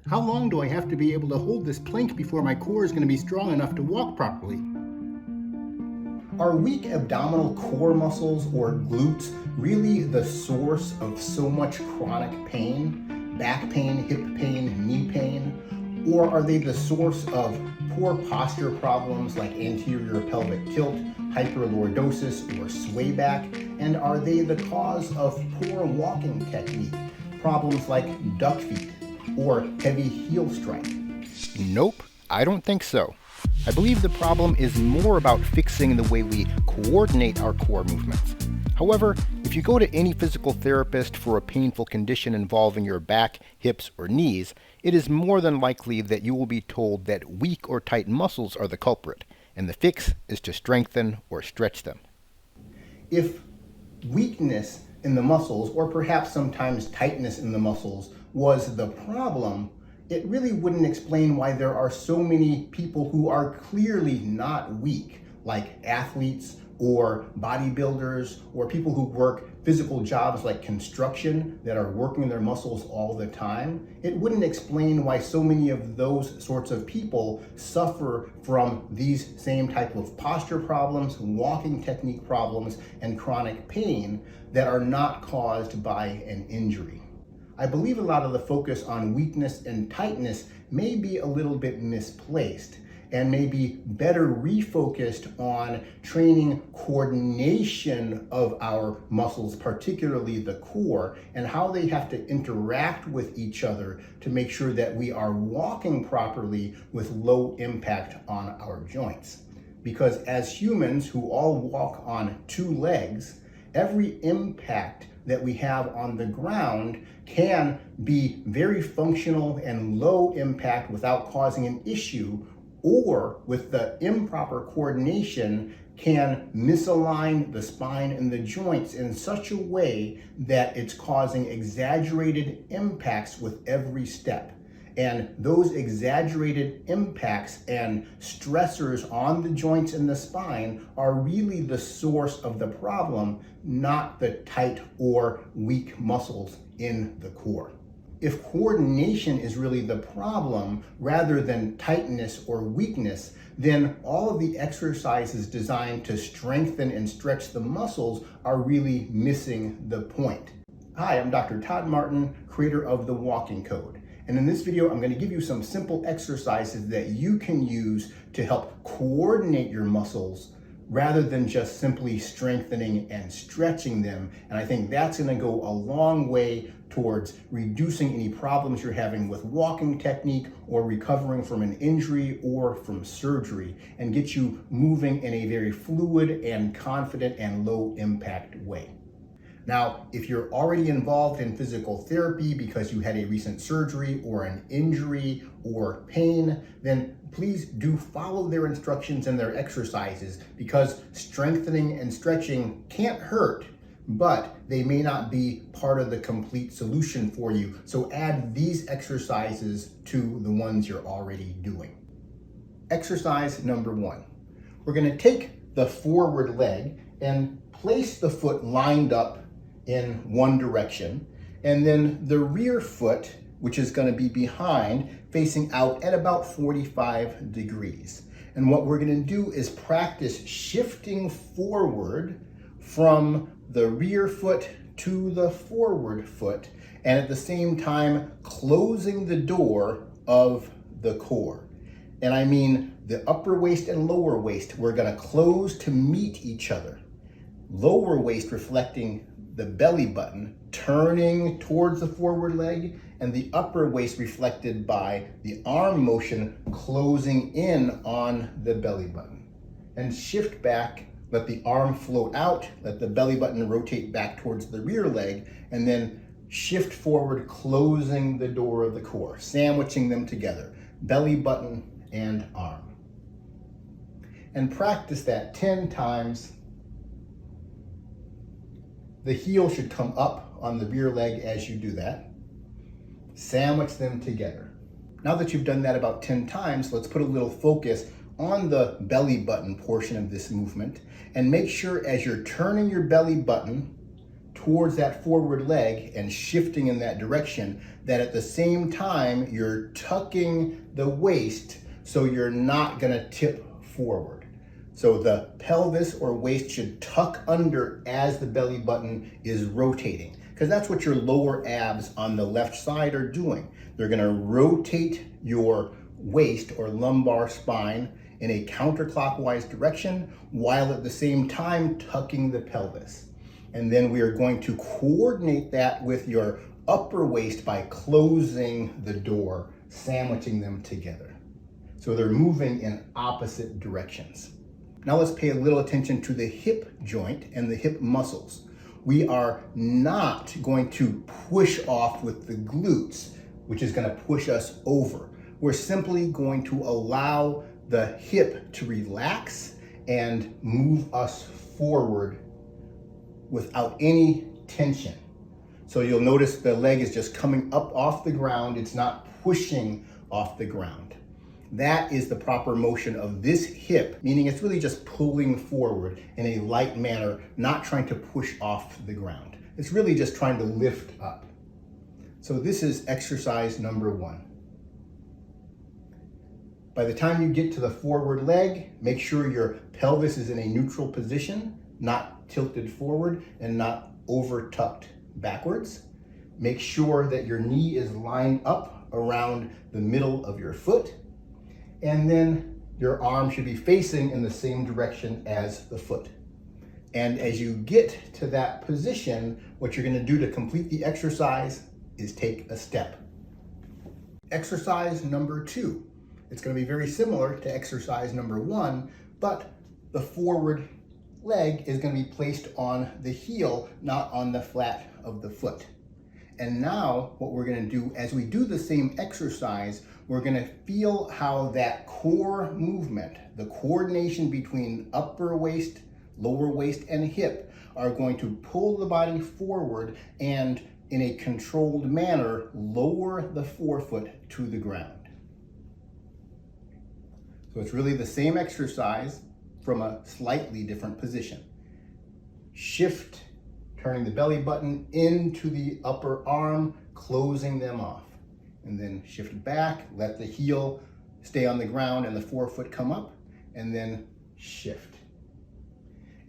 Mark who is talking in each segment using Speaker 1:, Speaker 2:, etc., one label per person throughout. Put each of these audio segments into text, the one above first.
Speaker 1: How long do I have to be able to hold this plank before my core is going to be strong enough to walk properly? Are weak abdominal core muscles or glutes really the source of so much chronic pain, back pain, hip pain, knee pain? Or are they the source of poor posture problems like anterior pelvic tilt, hyperlordosis, or sway back? And are they the cause of poor walking technique, problems like duck feet or heavy heel strike? Nope, I don't think so. I believe the problem is more about fixing the way we coordinate our core movements. However, if you go to any physical therapist for a painful condition involving your back, hips, or knees, it is more than likely that you will be told that weak or tight muscles are the culprit, and the fix is to strengthen or stretch them. If weakness in the muscles, or perhaps sometimes tightness in the muscles, was the problem, it really wouldn't explain why there are so many people who are clearly not weak, like athletes or bodybuilders or people who work physical jobs like construction that are working their muscles all the time. It wouldn't explain why so many of those sorts of people suffer from these same type of posture problems, walking technique problems, and chronic pain that are not caused by an injury. I believe a lot of the focus on weakness and tightness may be a little bit misplaced and may be better refocused on training coordination of our muscles, particularly the core, and how they have to interact with each other to make sure that we are walking properly with low impact on our joints. Because as humans who all walk on two legs, every impact that we have on the ground can be very functional and low impact without causing an issue, or with the improper coordination can misalign the spine and the joints in such a way that it's causing exaggerated impacts with every step. And those exaggerated impacts and stressors on the joints and the spine are really the source of the problem, not the tight or weak muscles in the core. If coordination is really the problem rather than tightness or weakness, then all of the exercises designed to strengthen and stretch the muscles are really missing the point. Hi, I'm Dr. Todd Martin, creator of The Walking Code. And in this video, I'm going to give you some simple exercises that you can use to help coordinate your muscles rather than just simply strengthening and stretching them. And I think that's going to go a long way towards reducing any problems you're having with walking technique or recovering from an injury or from surgery, and get you moving in a very fluid and confident and low impact way. Now, if you're already involved in physical therapy because you had a recent surgery or an injury or pain, then please do follow their instructions and their exercises, because strengthening and stretching can't hurt, but they may not be part of the complete solution for you. So add these exercises to the ones you're already doing. Exercise number 1. We're going to take the forward leg and place the foot lined up in one direction, and then the rear foot, which is going to be behind, facing out at about 45 degrees. And what we're going to do is practice shifting forward from the rear foot to the forward foot, and at the same time closing the door of the core. And I mean the upper waist and lower waist, we're going to close to meet each other. Lower waist reflecting the belly button, turning towards the forward leg, and the upper waist reflected by the arm motion closing in on the belly button. And shift back, let the arm float out, let the belly button rotate back towards the rear leg, and then shift forward, closing the door of the core, sandwiching them together, belly button and arm. And practice that 10 times. The heel should come up on the rear leg as you do that. Sandwich them together. Now that you've done that about 10 times, let's put a little focus on the belly button portion of this movement, and make sure as you're turning your belly button towards that forward leg and shifting in that direction, that at the same time you're tucking the waist so you're not gonna tip forward. So the pelvis or waist should tuck under as the belly button is rotating, because that's what your lower abs on the left side are doing. They're gonna rotate your waist or lumbar spine in a counterclockwise direction while at the same time tucking the pelvis. And then we are going to coordinate that with your upper waist by closing the door, sandwiching them together. So they're moving in opposite directions. Now let's pay a little attention to the hip joint and the hip muscles. We are not going to push off with the glutes, which is going to push us over. We're simply going to allow the hip to relax and move us forward without any tension. So you'll notice the leg is just coming up off the ground. It's not pushing off the ground. That is the proper motion of this hip, meaning it's really just pulling forward in a light manner, not trying to push off the ground. It's really just trying to lift up. So this is exercise number 1. By the time you get to the forward leg, make sure your pelvis is in a neutral position, not tilted forward and not over tucked backwards. Make sure that your knee is lined up around the middle of your foot. And then your arm should be facing in the same direction as the foot. And as you get to that position, what you're going to do to complete the exercise is take a step. Exercise number 2. It's going to be very similar to exercise number 1, but the forward leg is going to be placed on the heel, not on the flat of the foot. And now what we're going to do as we do the same exercise, we're going to feel how that core movement, the coordination between upper waist, lower waist, and hip are going to pull the body forward and in a controlled manner, lower the forefoot to the ground. So it's really the same exercise from a slightly different position. Shift, turning the belly button into the upper arm, closing them off. And then shift back, let the heel stay on the ground and the forefoot come up, and then shift.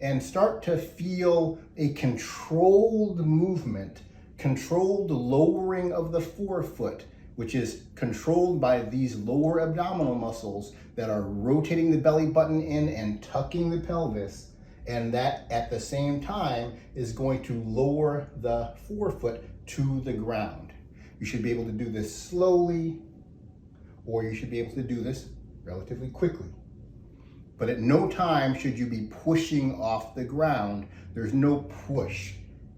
Speaker 1: And start to feel a controlled movement, controlled lowering of the forefoot, which is controlled by these lower abdominal muscles that are rotating the belly button in and tucking the pelvis. And that at the same time is going to lower the forefoot to the ground. You should be able to do this slowly, or you should be able to do this relatively quickly. But at no time should you be pushing off the ground. There's no push.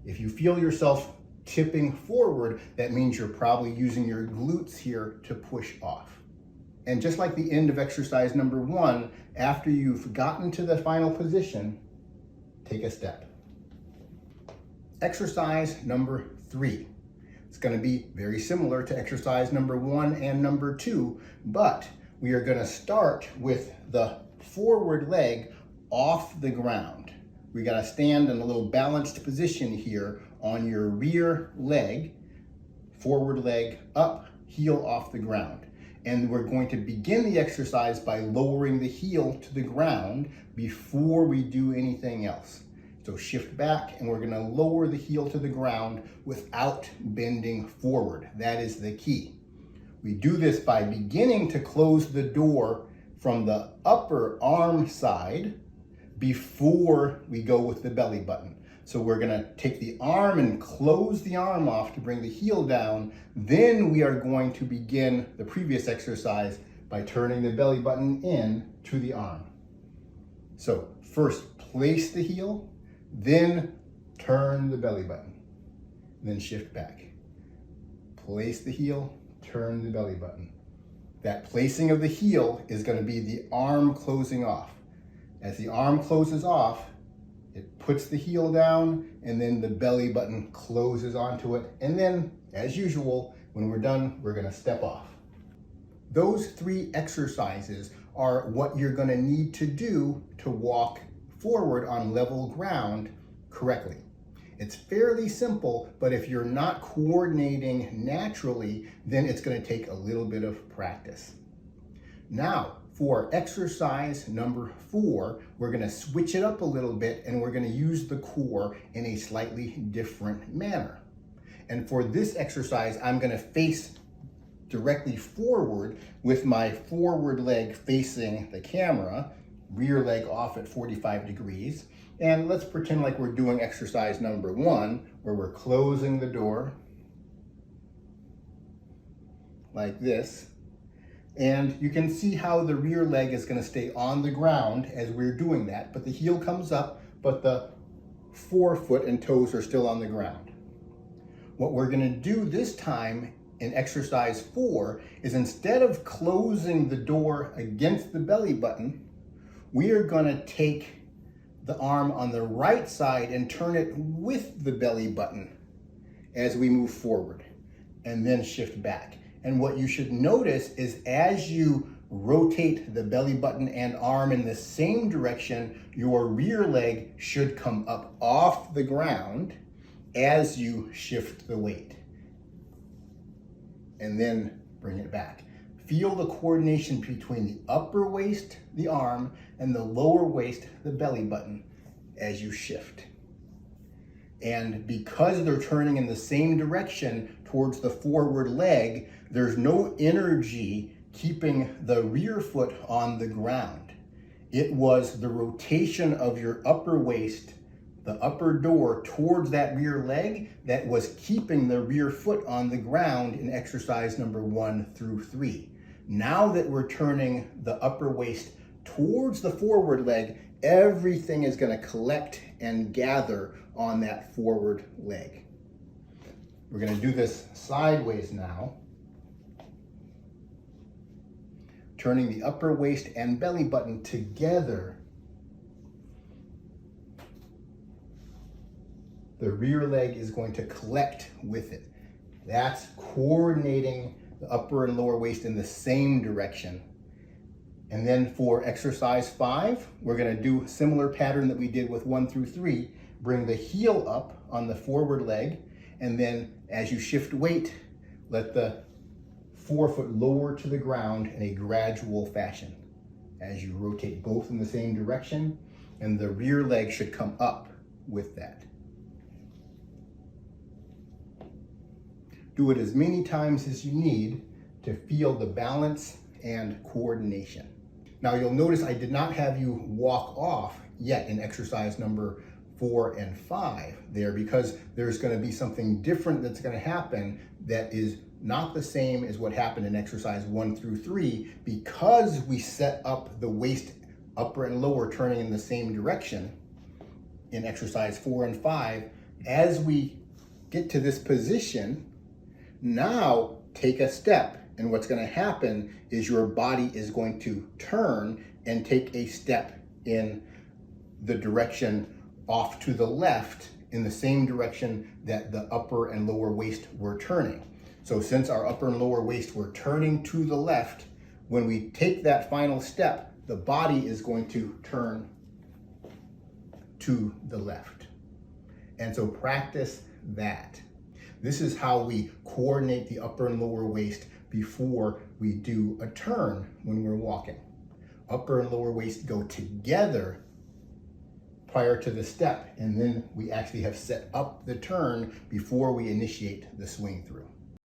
Speaker 1: If you feel yourself tipping forward, that means you're probably using your glutes here to push off. And just like the end of exercise number 1, after you've gotten to the final position, take a step. Exercise number 3. It's going to be very similar to exercise number 1 and number 2, but we are going to start with the forward leg off the ground. We got to stand in a little balanced position here on your rear leg, forward leg up, heel off the ground. And we're going to begin the exercise by lowering the heel to the ground before we do anything else. So shift back, and we're going to lower the heel to the ground without bending forward. That is the key. We do this by beginning to close the door from the upper arm side before we go with the belly button. So we're going to take the arm and close the arm off to bring the heel down. Then we are going to begin the previous exercise by turning the belly button in to the arm. So first place the heel, then turn the belly button, then shift back. Place the heel, turn the belly button. That placing of the heel is going to be the arm closing off. As the arm closes off, it puts the heel down, and then the belly button closes onto it. And then, as usual, when we're done, we're going to step off. Those 3 exercises are what you're going to need to do to walk forward on level ground correctly. It's fairly simple, but if you're not coordinating naturally, then it's going to take a little bit of practice. Now, for exercise number 4, we're going to switch it up a little bit and we're going to use the core in a slightly different manner. And for this exercise, I'm going to face directly forward with my forward leg facing the camera, rear leg off at 45 degrees. And let's pretend like we're doing exercise number 1, where we're closing the door like this. And you can see how the rear leg is going to stay on the ground as we're doing that, but the heel comes up, but the forefoot and toes are still on the ground. What we're going to do this time in exercise 4 is, instead of closing the door against the belly button, we are going to take the arm on the right side and turn it with the belly button as we move forward, and then shift back. And what you should notice is, as you rotate the belly button and arm in the same direction, your rear leg should come up off the ground as you shift the weight. And then bring it back. Feel the coordination between the upper waist, the arm, and the lower waist, the belly button, as you shift. And because they're turning in the same direction towards the forward leg, there's no energy keeping the rear foot on the ground. It was the rotation of your upper waist, the upper door, towards that rear leg that was keeping the rear foot on the ground in exercise number 1 through 3. Now that we're turning the upper waist towards the forward leg, everything is going to collect and gather on that forward leg. We're going to do this sideways now, turning the upper waist and belly button together. The rear leg is going to collect with it. That's coordinating the upper and lower waist in the same direction. And then for exercise 5, we're going to do a similar pattern that we did with 1 through 3. Bring the heel up on the forward leg, and then as you shift weight, let the forefoot lower to the ground in a gradual fashion as you rotate both in the same direction, and the rear leg should come up with that. Do it as many times as you need to feel the balance and coordination. Now you'll notice I did not have you walk off yet in exercise number 4 and 5 there, because there's going to be something different that's going to happen that is not the same as what happened in exercise 1 through 3, because we set up the waist upper and lower turning in the same direction in exercise 4 and 5. As we get to this position, now take a step, and what's going to happen is your body is going to turn and take a step in the direction off to the left, in the same direction that the upper and lower waist were turning. So since our upper and lower waist were turning to the left, when we take that final step, the body is going to turn to the left. And so practice that. This is how we coordinate the upper and lower waist before we do a turn when we're walking. Upper and lower waist go together prior to the step, and then we actually have set up the turn before we initiate the swing through.